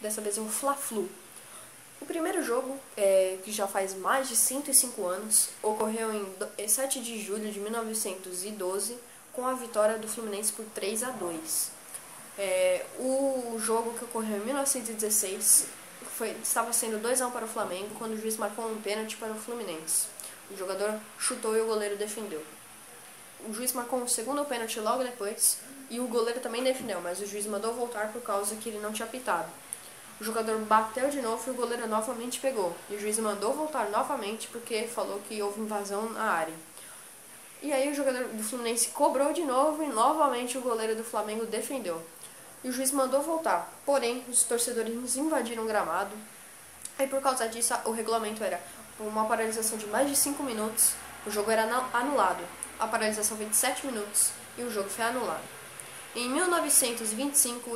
Dessa vez um Fla-Flu. O primeiro jogo, que já faz mais de 105 anos, ocorreu em 7 de julho de 1912, com a vitória do Fluminense por 3-2. O jogo que ocorreu em 1916 estava sendo 2-1 para o Flamengo, quando o juiz marcou um pênalti para o Fluminense. O jogador chutou e o goleiro defendeu. O juiz marcou um segundo pênalti logo depois, e o goleiro também defendeu, mas o juiz mandou voltar por causa que ele não tinha apitado. O jogador bateu de novo e o goleiro novamente pegou. E o juiz mandou voltar novamente porque falou que houve invasão na área. E aí o jogador do Fluminense cobrou de novo e novamente o goleiro do Flamengo defendeu. E o juiz mandou voltar. Porém, os torcedores invadiram o gramado. E por causa disso, o regulamento era uma paralisação de mais de 5 minutos. O jogo era anulado. A paralisação foi de 7 minutos e o jogo foi anulado. Em 1925,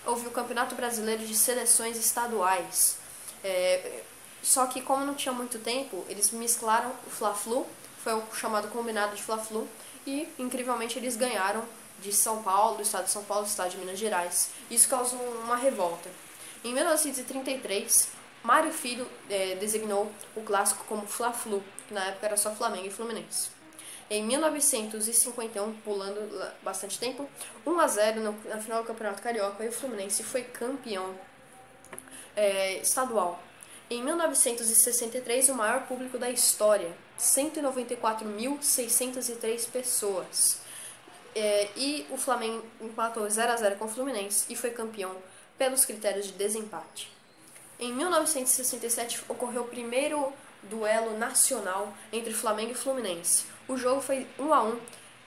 houve o Campeonato Brasileiro de Seleções Estaduais. Só que como não tinha muito tempo, eles mesclaram o Fla-Flu, foi o chamado combinado de Fla-Flu, e incrivelmente eles ganharam de São Paulo, do estado de São Paulo, do estado de Minas Gerais. Isso causou uma revolta. Em 1933, Mário Filho designou o clássico como Fla-Flu, que na época era só Flamengo e Fluminense. Em 1951, pulando bastante tempo, 1-0 na final do Campeonato Carioca, e o Fluminense foi campeão estadual. Em 1963, o maior público da história, 194.603 pessoas. E o Flamengo empatou 0-0 com o Fluminense e foi campeão pelos critérios de desempate. Em 1967, ocorreu o primeiro duelo nacional entre Flamengo e Fluminense. O jogo foi 1-1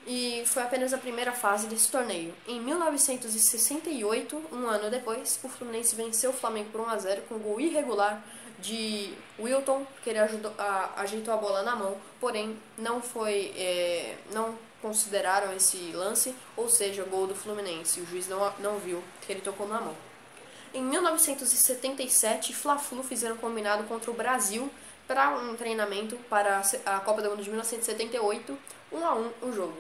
e foi apenas a primeira fase desse torneio. Em 1968, um ano depois, o Fluminense venceu o Flamengo por 1-0 com um gol irregular de Wilton, que ele ajeitou a bola na mão, porém não consideraram esse lance, ou seja, gol do Fluminense. O juiz não viu que ele tocou na mão. Em 1977, Fla-Flu fizeram um combinado contra o Brasil para um treinamento para a Copa do Mundo de 1978, 1-1 o jogo.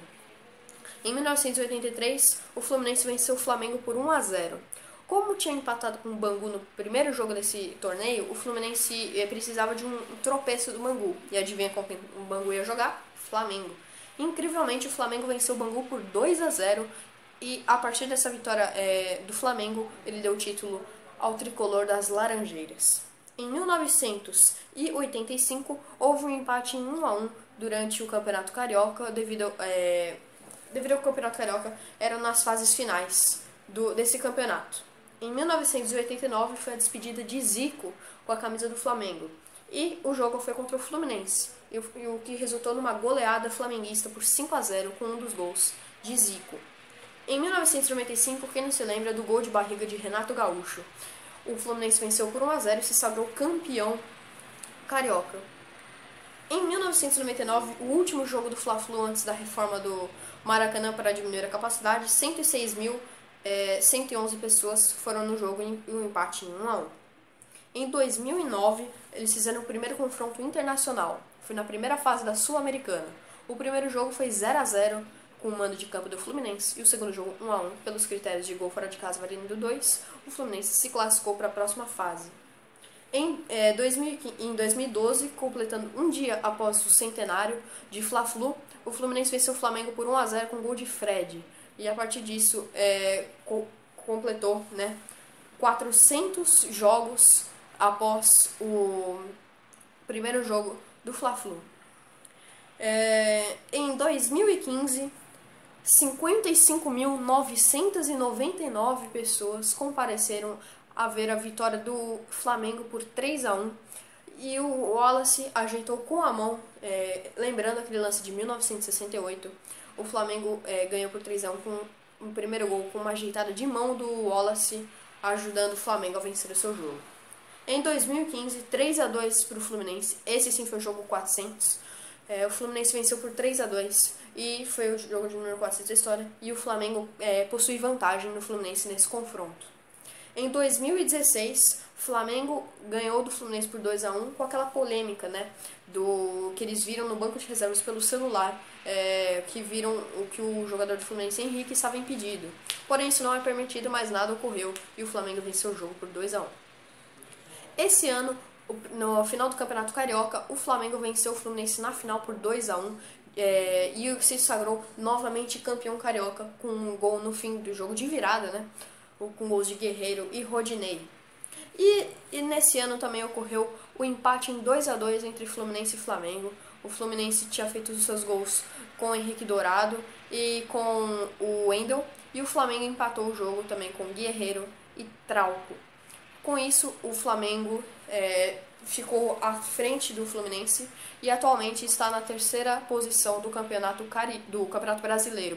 Em 1983, o Fluminense venceu o Flamengo por 1-0. Como tinha empatado com o Bangu no primeiro jogo desse torneio, o Fluminense precisava de um tropeço do Bangu. E adivinha com quem o Bangu ia jogar? Flamengo. Incrivelmente, o Flamengo venceu o Bangu por 2-0 e a partir dessa vitória do Flamengo, ele deu o título ao tricolor das Laranjeiras. Em 1985, houve um empate em 1-1 durante o Campeonato Carioca, devido ao Campeonato Carioca eram nas fases finais desse campeonato. Em 1989, foi a despedida de Zico com a camisa do Flamengo. E o jogo foi contra o Fluminense, o que resultou numa goleada flamenguista por 5-0 com um dos gols de Zico. Em 1995, quem não se lembra do gol de barriga de Renato Gaúcho? O Fluminense venceu por 1-0 e se sagrou campeão carioca. Em 1999, o último jogo do Fla-Flu antes da reforma do Maracanã para diminuir a capacidade, 106.111 pessoas foram no jogo e um empate em 1-1. Em 2009, eles fizeram o primeiro confronto internacional. Foi na primeira fase da Sul-Americana. O primeiro jogo foi 0-0 com o mando de campo do Fluminense e o segundo jogo 1-1 pelos critérios de gol fora de casa valendo 2. O Fluminense se classificou para a próxima fase. Em 2012, completando um dia após o centenário de Fla-Flu, o Fluminense venceu o Flamengo por 1-0 com gol de Fred. E a partir disso, completou 400 jogos após o primeiro jogo do Fla-Flu. Em 2015, 55.999 pessoas compareceram a ver a vitória do Flamengo por 3-1 e o Wallace ajeitou com a mão, lembrando aquele lance de 1968, o Flamengo ganhou por 3-1 com o primeiro gol com uma ajeitada de mão do Wallace, ajudando o Flamengo a vencer o seu jogo. Em 2015, 3-2 para o Fluminense, esse sim foi o jogo 400. O Fluminense venceu por 3-2 e foi o jogo de número 400 da história, e o Flamengo possui vantagem no Fluminense nesse confronto. Em 2016, o Flamengo ganhou do Fluminense por 2-1 com aquela polêmica, né, do que eles viram no banco de reservas pelo celular, que viram o que o jogador do Fluminense, Henrique, estava impedido. Porém, isso não é permitido, mas nada ocorreu e o Flamengo venceu o jogo por 2-1. Esse ano, no final do Campeonato Carioca, o Flamengo venceu o Fluminense na final por 2-1 e se sagrou novamente campeão carioca com um gol no fim do jogo de virada, né? Com gols de Guerreiro e Rodinei. E nesse ano também ocorreu o empate em 2-2 entre Fluminense e Flamengo. O Fluminense tinha feito os seus gols com o Henrique Dourado e com o Wendel, e o Flamengo empatou o jogo também com Guerreiro e Trauco. Com isso, o Flamengo ficou à frente do Fluminense e atualmente está na terceira posição do Campeonato Brasileiro.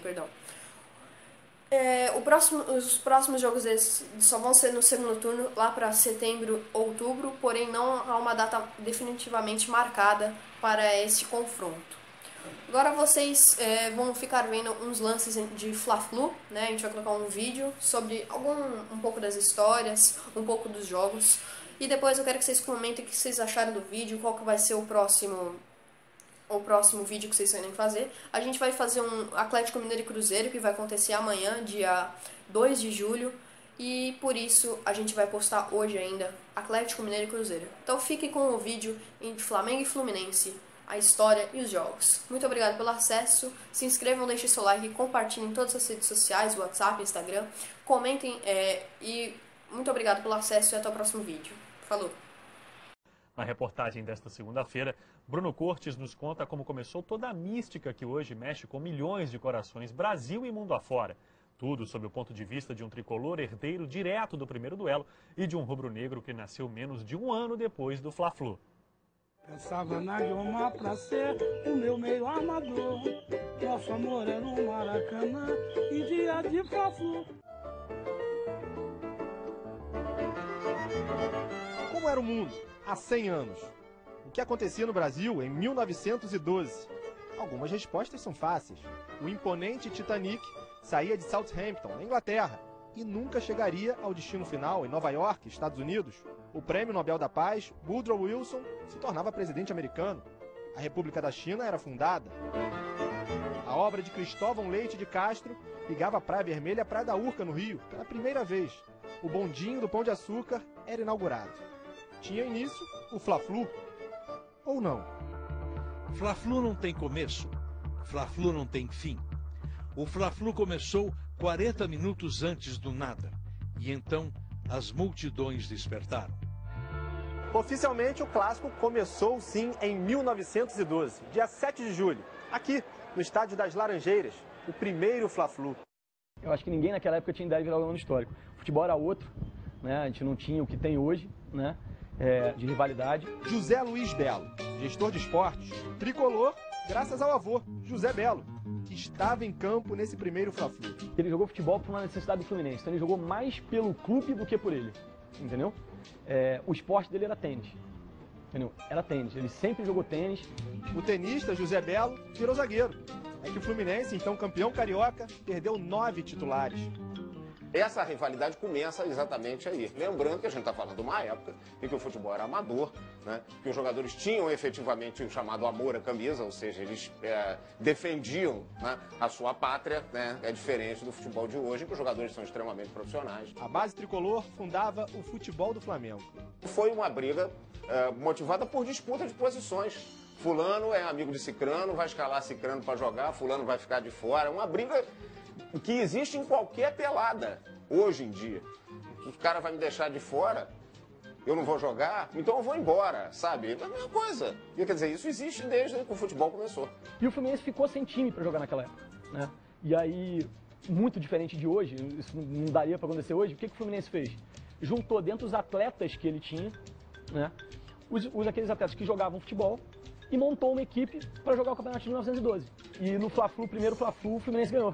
Os próximos jogos deles só vão ser no segundo turno, lá para setembro, outubro, porém não há uma data definitivamente marcada para esse confronto. Agora vocês vão ficar vendo uns lances de Fla-Flu, né? A gente vai colocar um vídeo sobre um pouco das histórias, um pouco dos jogos. E depois eu quero que vocês comentem o que vocês acharam do vídeo, qual que vai ser o próximo vídeo que vocês querem fazer. A gente vai fazer um Atlético Mineiro e Cruzeiro, que vai acontecer amanhã, dia 2 de julho. E por isso a gente vai postar hoje ainda Atlético Mineiro e Cruzeiro. Então fiquem com o vídeo entre Flamengo e Fluminense, a história e os jogos. Muito obrigado pelo acesso, se inscrevam, deixem seu like, compartilhem em todas as redes sociais, WhatsApp, Instagram, comentem e muito obrigado pelo acesso e até o próximo vídeo. Falou! Na reportagem desta segunda-feira, Bruno Cortes nos conta como começou toda a mística que hoje mexe com milhões de corações Brasil e mundo afora. Tudo sob o ponto de vista de um tricolor herdeiro direto do primeiro duelo e de um rubro-negro que nasceu menos de um ano depois do Fla-Flu. Pensava na Guiomar pra ser o meu meio armador. Nosso amor era um Maracanã e dia de Fla-Flu. Como era o mundo há 100 anos? O que acontecia no Brasil em 1912? Algumas respostas são fáceis. O imponente Titanic saía de Southampton, na Inglaterra, e nunca chegaria ao destino final em Nova York, Estados Unidos. O Prêmio Nobel da Paz, Woodrow Wilson, se tornava presidente americano. A República da China era fundada. A obra de Cristóvão Leite de Castro ligava a Praia Vermelha à Praia da Urca, no Rio, pela primeira vez. O bondinho do Pão de Açúcar era inaugurado. Tinha início o Fla-Flu. Ou não? Fla-Flu não tem começo. Fla-Flu não tem fim. O Fla-Flu começou 40 minutos antes do nada. E então as multidões despertaram. Oficialmente, o clássico começou sim em 1912, dia 7 de julho, aqui no Estádio das Laranjeiras, o primeiro Fla-Flu. Eu acho que ninguém naquela época tinha ideia de virar o ano histórico. O futebol era outro, né? A gente não tinha o que tem hoje, né? De rivalidade. José Luiz Belo, gestor de esportes, tricolor, graças ao avô, José Belo, que estava em campo nesse primeiro Fla-Flu. Ele jogou futebol por uma necessidade do Fluminense, então ele jogou mais pelo clube do que por ele, entendeu? O esporte dele era tênis, entendeu? Era tênis, ele sempre jogou tênis. O tenista José Belo virou zagueiro. É que o Fluminense, então campeão carioca, perdeu 9 titulares. Essa rivalidade começa exatamente aí. Lembrando que a gente está falando de uma época em que o futebol era amador, né? Que os jogadores tinham efetivamente o chamado amor à camisa, ou seja, eles defendiam, né, a sua pátria, né? É diferente do futebol de hoje, em que os jogadores são extremamente profissionais. A base tricolor fundava o futebol do Flamengo. Foi uma briga motivada por disputa de posições. Fulano é amigo de Cicrano, vai escalar Cicrano para jogar, Fulano vai ficar de fora. É uma briga que existe em qualquer pelada, hoje em dia. O cara vai me deixar de fora, eu não vou jogar, então eu vou embora, sabe? É a mesma coisa. E, quer dizer, isso existe desde que o futebol começou. E o Fluminense ficou sem time para jogar naquela época, né? E aí, muito diferente de hoje, isso não daria para acontecer hoje, o que o Fluminense fez? Juntou dentro os atletas que ele tinha, né? Aqueles atletas que jogavam futebol, e montou uma equipe para jogar o Campeonato de 1912. E no Fla-Flu, primeiro Fla-Flu, o Fluminense ganhou,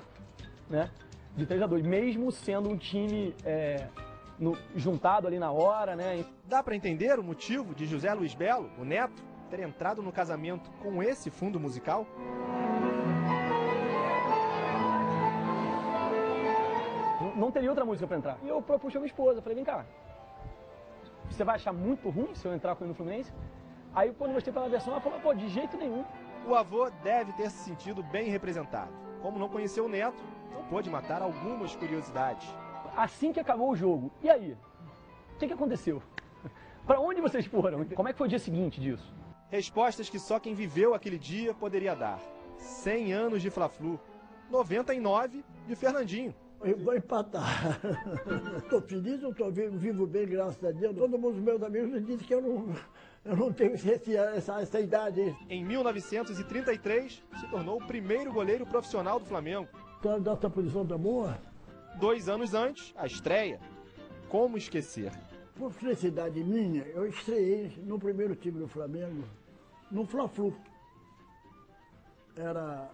né? De 3-2, mesmo sendo um time juntado ali na hora, né? Dá para entender o motivo de José Luiz Belo, o neto, ter entrado no casamento com esse fundo musical? não teria outra música para entrar. E eu propus pra minha esposa, falei, vem cá, você vai achar muito ruim se eu entrar com ele no Fluminense? Aí quando eu mostrei pela versão, ela falou, pô, de jeito nenhum. O avô deve ter se sentido bem representado. Como não conheceu o neto, não pôde matar algumas curiosidades. Assim que acabou o jogo, e aí? O que aconteceu? Para onde vocês foram? Como é que foi o dia seguinte disso? Respostas que só quem viveu aquele dia poderia dar. 100 anos de Fla-Flu, 99 de Fernandinho. Eu vou empatar. Estou feliz, eu estou vivo bem, graças a Deus. Todo mundo, meus amigos, dizem que eu não tenho essa idade. Em 1933, se tornou o primeiro goleiro profissional do Flamengo. Então, dessa posição tá boa. 2 anos antes, a estreia. Como esquecer? Por felicidade minha, eu estreiei no primeiro time do Flamengo, no Fla-Flu. Era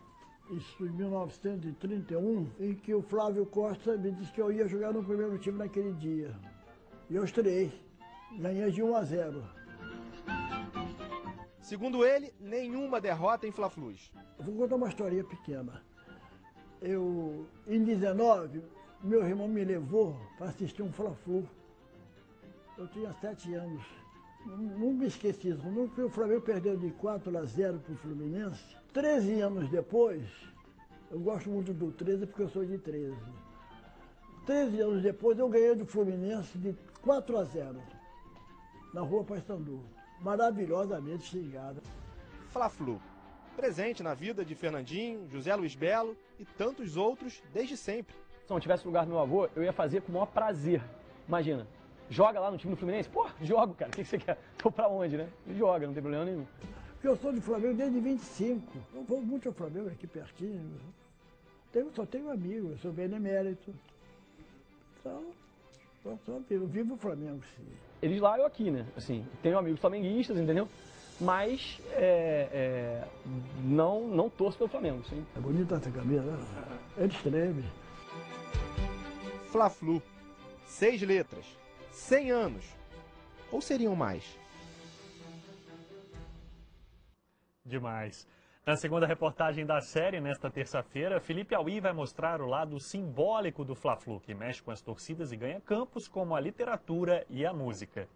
isso em 1931, em que o Flávio Costa me disse que eu ia jogar no primeiro time naquele dia. E eu estreiei, ganhei de 1-0. Segundo ele, nenhuma derrota em Fla-Flus. Vou contar uma historinha pequena. Em 19, meu irmão me levou para assistir um Fla-Flu. Eu tinha 7 anos. Não me esqueci disso. Nunca o Flamengo perdeu de 4-0 para o Fluminense. 13 anos depois, eu gosto muito do 13 porque eu sou de 13. 13 anos depois eu ganhei do Fluminense de 4-0 na Rua Paissandu. Maravilhosamente xingada. Fla-Flu, presente na vida de Fernandinho, José Luiz Belo e tantos outros desde sempre. Se não tivesse lugar do meu avô, eu ia fazer com o maior prazer. Imagina, joga lá no time do Fluminense? Pô, jogo, cara, o que você quer? Tô pra onde, né? Joga, não tem problema nenhum. Porque eu sou de Flamengo desde 25. Eu vou muito ao Flamengo aqui pertinho. Só tenho amigos, eu sou benemérito. Então, eu vivo o Flamengo, sim. Eles lá, eu aqui, né? Assim, tenho amigos flamenguistas, entendeu? Mas não torço pelo Flamengo, sim. É bonita essa camisa, né? Ele escreve. Fla-Flu, 6 letras, 100 anos. Ou seriam mais? Demais. Na segunda reportagem da série, nesta terça-feira, Felipe Aui vai mostrar o lado simbólico do Fla-Flu, que mexe com as torcidas e ganha campos como a literatura e a música.